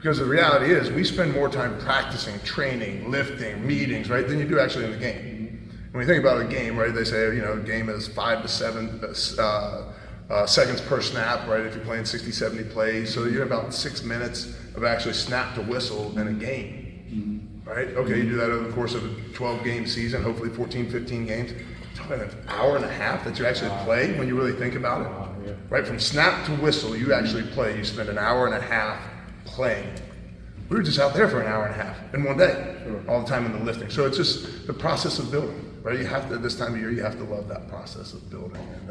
Because the reality is, we spend more time practicing, training, lifting, meetings, right, than you do actually in the game. When you think about a game, right, they say, a game is 5 to 7 seconds per snap, right, if you're playing 60, 70 plays. So you're about 6 minutes of actually snap to whistle in a game, right? Okay, you do that over the course of a 12-game season, hopefully 14, 15 games. Talking an hour and a half that you actually play when you really think about it, right? From snap to whistle, you actually play. You spend an hour and a half playing. We were just out there for an hour and a half in one day, all the time in the lifting. So it's just the process of building, right? You have to, this time of year, you have to love that process of building. And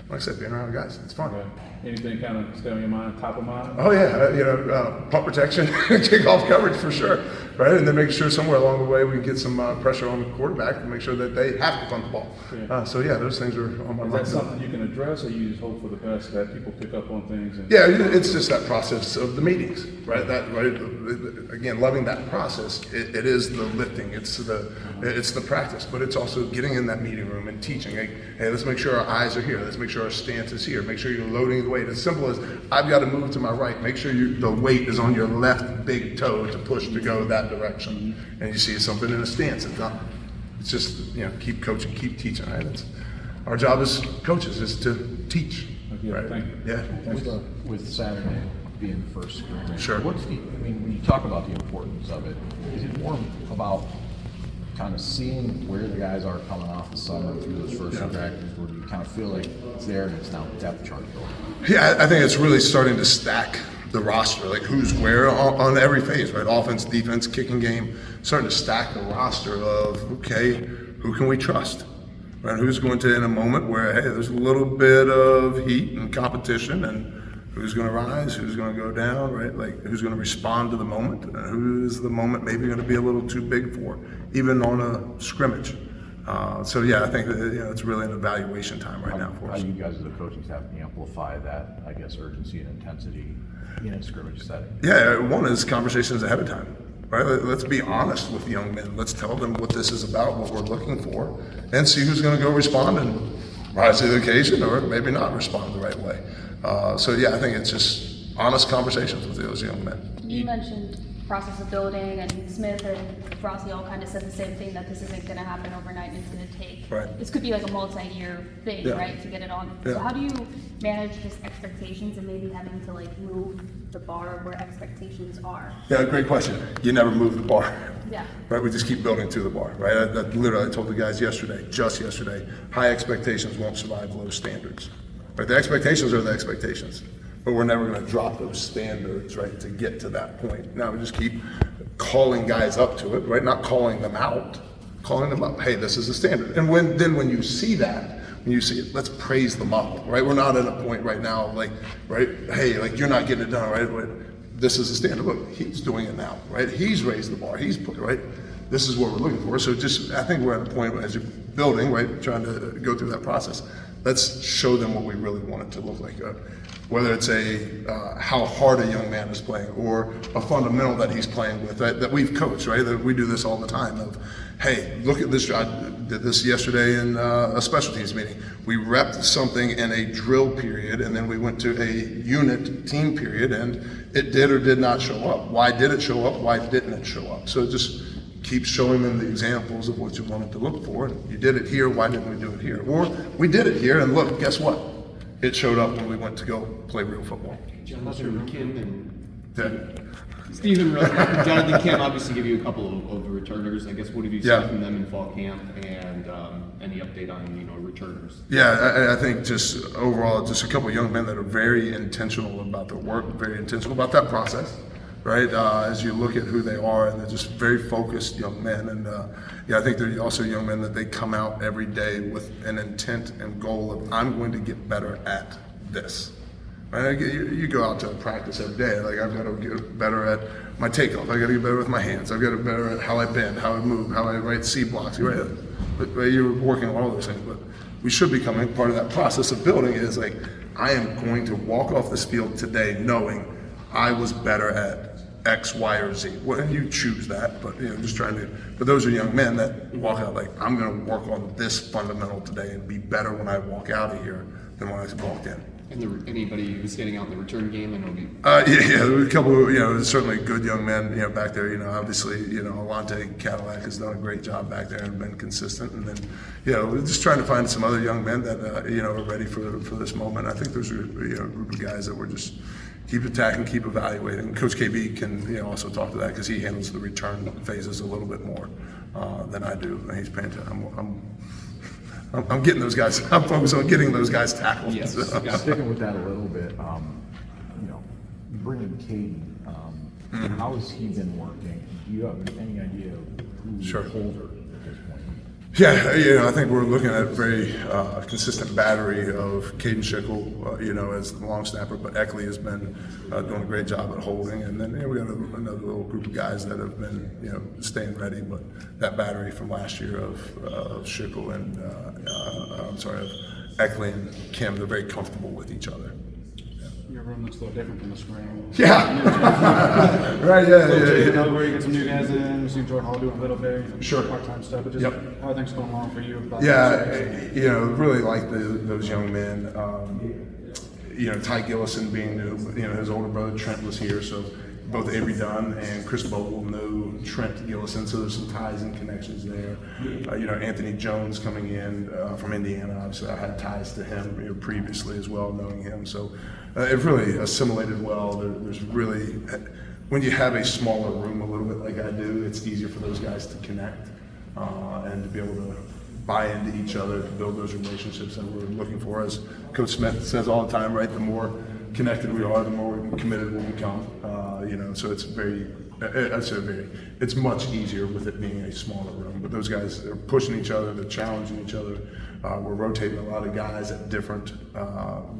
like I said, being around guys, it's fun. Okay. Anything kind of stay on your mind, top of mind? Oh yeah, punt protection, kickoff coverage for sure, right? And then make sure somewhere along the way we can get some pressure on the quarterback to make sure that they have to punt the ball. Those things are on my mind. Is that something you can address, or you just hope for the best that people pick up on things? Yeah, it's just that process of the meetings, right? Again, loving that process. It is the lifting, it's the practice, but it's also getting in that meeting room and teaching. Hey, let's make sure our eyes are here. Let's make sure our stance is here. Make sure you're loading the weight. As simple as I've got to move to my right. Make sure the weight is on your left big toe to push to go that direction. And you see something in a stance. It's just keep coaching, keep teaching. Right? Our job as coaches is to teach. Right? Thank you. Yeah. With Saturday being the first scrimmage, sure. When you talk about the importance of it, is it more about kind of seeing where the guys are coming off the summer through those first practices, or do you kind of feel like it's there and it's now depth chart building? Yeah, I think it's really starting to stack the roster, like who's where on every phase, right? Offense, defense, kicking game, starting to stack the roster of, okay, who can we trust? Right? Who's going to, in a moment where, hey, there's a little bit of heat and competition, and who's going to rise, who's going to go down, right? Like who's going to respond to the moment, and who is the moment maybe going to be a little too big for, even on a scrimmage. I think that, it's really an evaluation time right now for us. How you guys as a coaching staff amplify that, I guess, urgency and intensity in a scrimmage setting? Yeah, one is conversations ahead of time. Right? Let's be honest with young men. Let's tell them what this is about, what we're looking for, and see who's going to go respond and rise to the occasion, or maybe not respond the right way. I think it's just honest conversations with those young men. You mentioned process of building, and Smith and Rossi all kind of said the same thing, that this isn't going to happen overnight, and it's going to take, this could be like a multi-year thing, right, to get it on. So how do you manage just expectations and maybe having to like move the bar where expectations are? Yeah, great question. You never move the bar. Yeah. Right, we just keep building to the bar, right? I told the guys just yesterday, high expectations won't survive low standards. Right, the expectations are the expectations, but we're never going to drop those standards, right, to get to that point. Now we just keep calling guys up to it, right? Not calling them out, calling them up. Hey, this is the standard. And when you see that, when you see it, let's praise them up, right? We're not at a point right now, like, right? Hey, like you're not getting it done, right? This is the standard. Look, he's doing it now, right? He's raised the bar. He's put it, right? This is what we're looking for. So I think we're at a point as you're building, right, trying to go through that process. Let's show them what we really want it to look like. Whether it's how hard a young man is playing, or a fundamental that he's playing with that we've coached, right? That we do this all the time of, hey, look at this. I did this yesterday in a special teams meeting. We repped something in a drill period, and then we went to a unit team period, and it did or did not show up. Why did it show up? Why didn't it show up? So just keep showing them the examples of what you wanted to look for. You did it here, why didn't we do it here? Or we did it here, and look, guess what? It showed up when we went to go play real football. Jonathan Kim and Stephen Jonathan Kim obviously give you a couple of returners. I guess what have you seen from them in fall camp, and any update on returners? Yeah, I think just overall, just a couple of young men that are very intentional about their work, very intentional about that process. Right, as you look at who they are, and they're just very focused young men, and I think they're also young men that they come out every day with an intent and goal of, I'm going to get better at this. Right? You go out to practice every day, like I've got to get better at my takeoff, I got to get better with my hands, I've got to get better at how I bend, how I move, how I write C blocks. You're working on all those things, but we should be coming, part of that process of building is like, I am going to walk off this field today knowing I was better at X, Y, or Z. Well, you choose that, but just trying to. But those are young men that walk out like, I'm going to work on this fundamental today and be better when I walk out of here than when I walked in. And anybody who's standing out in the return game, and it'll be Yeah, there were a couple of, certainly good young men, back there, obviously, Alante Cadillac has done a great job back there and been consistent. And then, we're just trying to find some other young men that, are ready for this moment. I think there's a group of guys that we're just keep attacking, keep evaluating. Coach KB can, also talk to that because he handles the return phases a little bit more than I do. And he's paying I'm getting those guys. I'm focused on getting those guys tackled. Yes. So. Sticking with that a little bit, bringing Caden, how has he been working? Do you have any idea of who's Sure. the holder at this point? Yeah, I think we're looking at a very consistent battery of Caden Schickel, as the long snapper, but Eckley has been doing a great job at holding. And then we got another little group of guys that have been, staying ready. But that battery from last year of Schickel and, of Eckley and Kim, they're very comfortable with each other. Your room looks a little different from the spring. Yeah. Right, yeah. Another way you get some new guys in. We've seen Jordan Hall doing a little bit, Sure. part-time stuff. But just how are things going along for you? About Yeah, really like those young men. Ty Gillison being new, his older brother Trent was here, so both Avery Dunn and Chris Bogle know Trent Gillison, so there's some ties and connections there. Anthony Jones coming in from Indiana, obviously I had ties to him previously as well, knowing him, so it really assimilated well. There's really, when you have a smaller room a little bit like I do, it's easier for those guys to connect and to be able to buy into each other, to build those relationships that we're looking for. As Coach Smith says all the time, right, the more connected we are, the more committed we'll become. So it's it's much easier with it being a smaller room. But those guys are pushing each other, they're challenging each other. We're rotating a lot of guys at different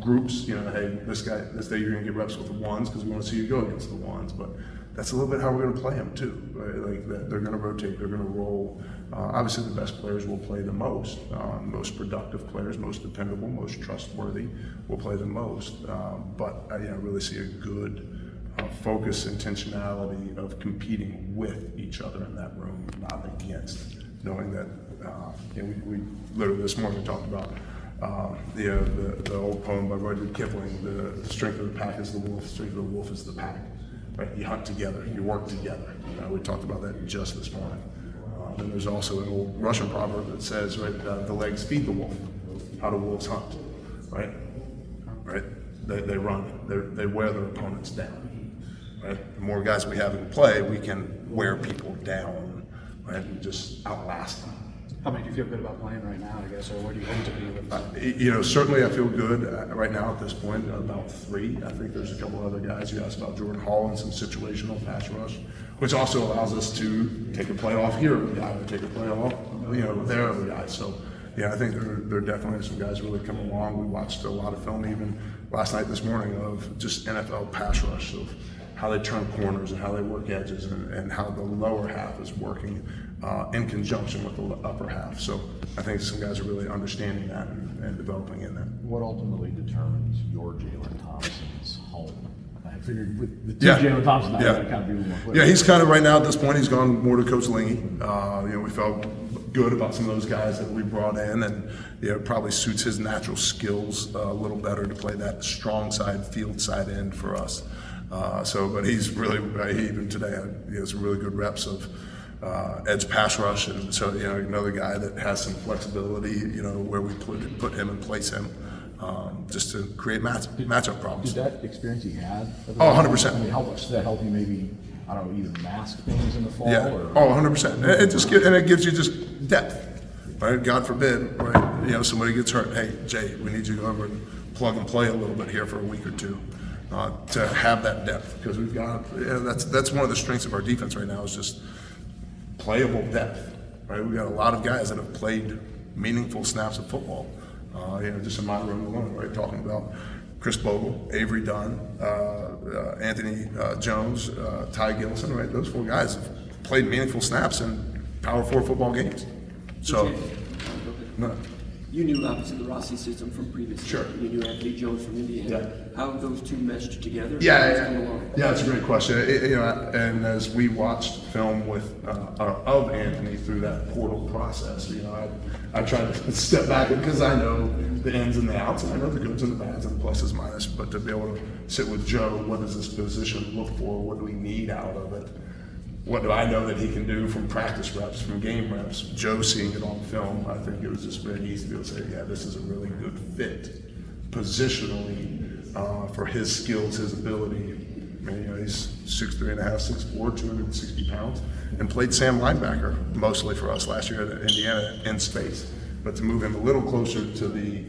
groups. Hey, this day you're going to get reps with the ones because we want to see you go against the ones. But that's a little bit how we're going to play them too. Right? Like they're going to rotate, they're going to roll. Obviously, the best players will play the most. Most productive players, most dependable, most trustworthy will play the most. But I really see a good focus, intentionality of competing with each other in that room, not against. Knowing that, we literally this morning talked about the old poem by Rudyard Kipling: the strength of the pack is the wolf, the strength of the wolf is the pack. Right? You hunt together, you work together. We talked about that just this morning. And there's also an old Russian proverb that says, right, the legs feed the wolf. How do wolves hunt? Right? They run. They wear their opponents down. Right? The more guys we have in play, we can wear people down, right, and just outlast them. How many do you feel good about playing right now, I guess, or where do you hope to be with Certainly I feel good right now at this point, about 3. I think there's a couple other guys. You asked about Jordan Hall and some situational pass rush, which also allows us to take a play off here of a guy, or take a play off, there of a guy. So, I think there are definitely some guys really come along. We watched a lot of film even last night, this morning, of just NFL pass rush, of how they turn corners and how they work edges and how the lower half is working in conjunction with the upper half. So I think some guys are really understanding that and developing in that. What ultimately determines your Jalen Thompson's home? I figured with the two Yeah. Jalen Thompson, Yeah. that kind of be a little more clear. Yeah, he's kind of right now at this point, he's gone more to Coach Lingy. We felt good about some of those guys that we brought in, and it probably suits his natural skills a little better to play that strong side, field side end for us. But he's really, even today, he has some really good reps of edge pass rush, and so another guy that has some flexibility, where we put him and place him, just to create matchup problems. Did that experience he had? 100%. I mean, how much does that help you maybe, I don't know, either mask things in the fall? Yeah. Or? 100%. It gives you just depth, right? God forbid, right? Somebody gets hurt. Hey, Jay, we need you to go over and plug and play a little bit here for a week or two. To have that depth, because we've got, that's one of the strengths of our defense right now, is just playable depth, right? We've got a lot of guys that have played meaningful snaps of football, just in my room alone, right? Talking about Chris Bogle, Avery Dunn, Anthony Jones, Ty Gillison, right? Those 4 guys have played meaningful snaps in Power 4 football games. So, no. You knew obviously the Rossi system from previously. Sure. You knew Anthony Jones from Indiana. Yeah. How have those two meshed together? Yeah, How's it come along? yeah, that's a great question. You know, and as we watched film with of Anthony through that portal process, you know, I tried to step back because I know the ins and the outs, and I know the goods and the bads and the pluses, minus. But to be able to sit with Joe, what does this position look for? What do we need out of it? What do I know that he can do from practice reps, from game reps? Joe seeing it on film, I think it was just very easy to be able to say, yeah, this is a really good fit positionally for his skills, his ability. I mean, you know, he's 6'3.5", 6'4", 260 pounds, and played Sam linebacker mostly for us last year at Indiana in space. But to move him a little closer to the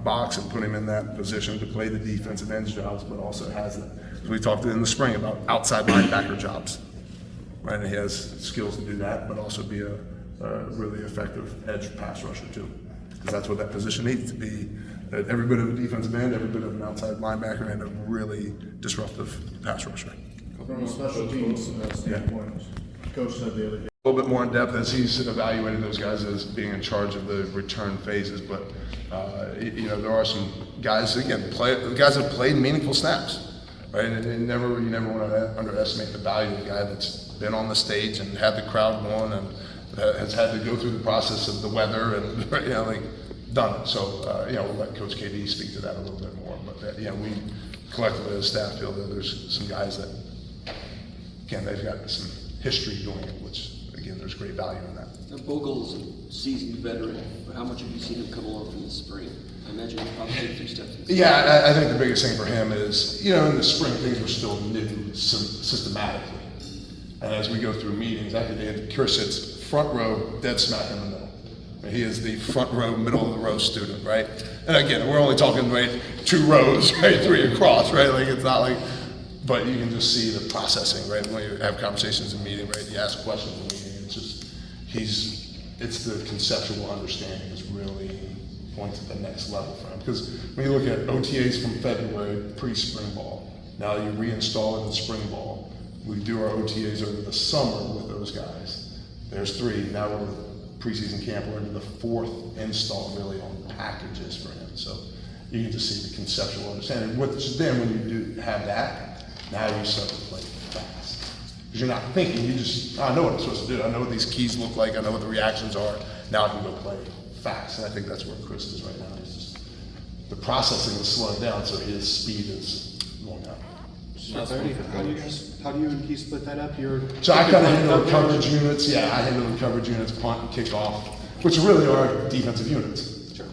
box and put him in that position to play the defensive end jobs, but also has that. We talked in the spring about outside linebacker jobs. Right, and he has skills to do that, but also be a really effective edge pass rusher too, because that's what that position needs to be. Every bit of a defensive end, every bit of an outside linebacker, and a really disruptive pass rusher. From a special teams standpoint, Coach said the other day. A little bit more in depth as he's evaluated those guys as being in charge of the return phases, but you know, there are some guys again guys have played meaningful snaps. Right, and you never want to underestimate the value of the guy that's been on the stage and had the crowd going and has had to go through the process of the weather and you know, like done it. So you know, we'll let Coach KD speak to that a little bit more. But you know, we collectively as staff feel that there's some guys that again they've got some history doing it, which again there's great value in that. Now, Bogle's a seasoned veteran, but how much have you seen him come along from the spring? I imagine he's probably taken 2 steps. Yeah, I think the biggest thing for him is, you know, in the spring things were still new systematically. And as we go through meetings, actually Chris sits front row, dead smack in the middle. He is the front row, middle of the row student, right? And again, we're only talking, right, 2 rows, right, 3 across, right? Like it's not like, but you can just see the processing, right? When you have conversations in meeting, right? You ask questions in meeting, it's just, it's the conceptual understanding is really points at the next level for him. Because when you look at OTAs from February, pre-spring ball, now you reinstall it in spring ball. We do our OTAs over the summer with those guys. There's 3. Now we're preseason camp. We're into the 4th install really on packages for him. So you can just see the conceptual understanding. Which then when you do have that, now you start to play fast. Because you're not thinking, you just, I know what I'm supposed to do. I know what these keys look like. I know what the reactions are. Now I can go play fast, and I think that's where Chris is right now. He's just, the processing is slowing down, so his speed is going up. How do you and he split that up? So I kind of handle the coverage units. Yeah, I handle the coverage units, punt and kickoff, which really are defensive units. Sure.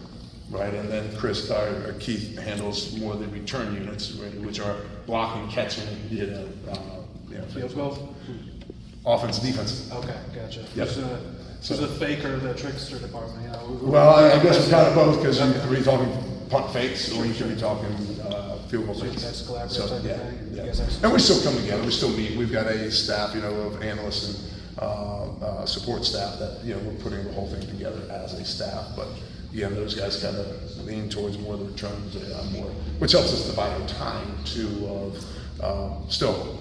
Right, and then Chris, or Keith, handles more of the return units, right, which are blocking, catching, Field goal? offense, defense. Okay, gotcha. Yep. Who's the fake or the trickster department? You know, Well, I guess it's kind of both, because you could be talking punt fakes, or you could be talking field goal So you fakes. guys collaborate So, type of yeah, thing? You yeah. guys have- And we still come together, we still meet, we've got a staff, you know, of analysts and support staff that, you know, we're putting the whole thing together as a staff, but again, those guys kind of lean towards more of the returns, more, which helps us divide our time too of still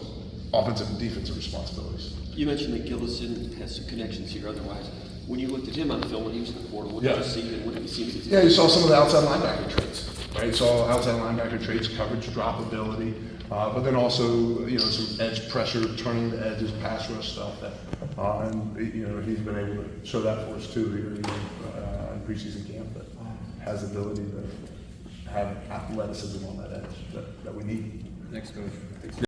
offensive and defensive responsibilities. You mentioned that Gillison has some connections here otherwise. When you looked at him on film when he was in the portal, what did you see and what did you see? Yeah, you saw some of the outside linebacker traits, right? You saw outside linebacker traits, coverage, drop ability, but then also, you know, some edge pressure, turning the edges, pass rush stuff that, and, you know, he's been able to show that for us too here in preseason camp, that has the ability to have athleticism on that edge that we need. Next coach.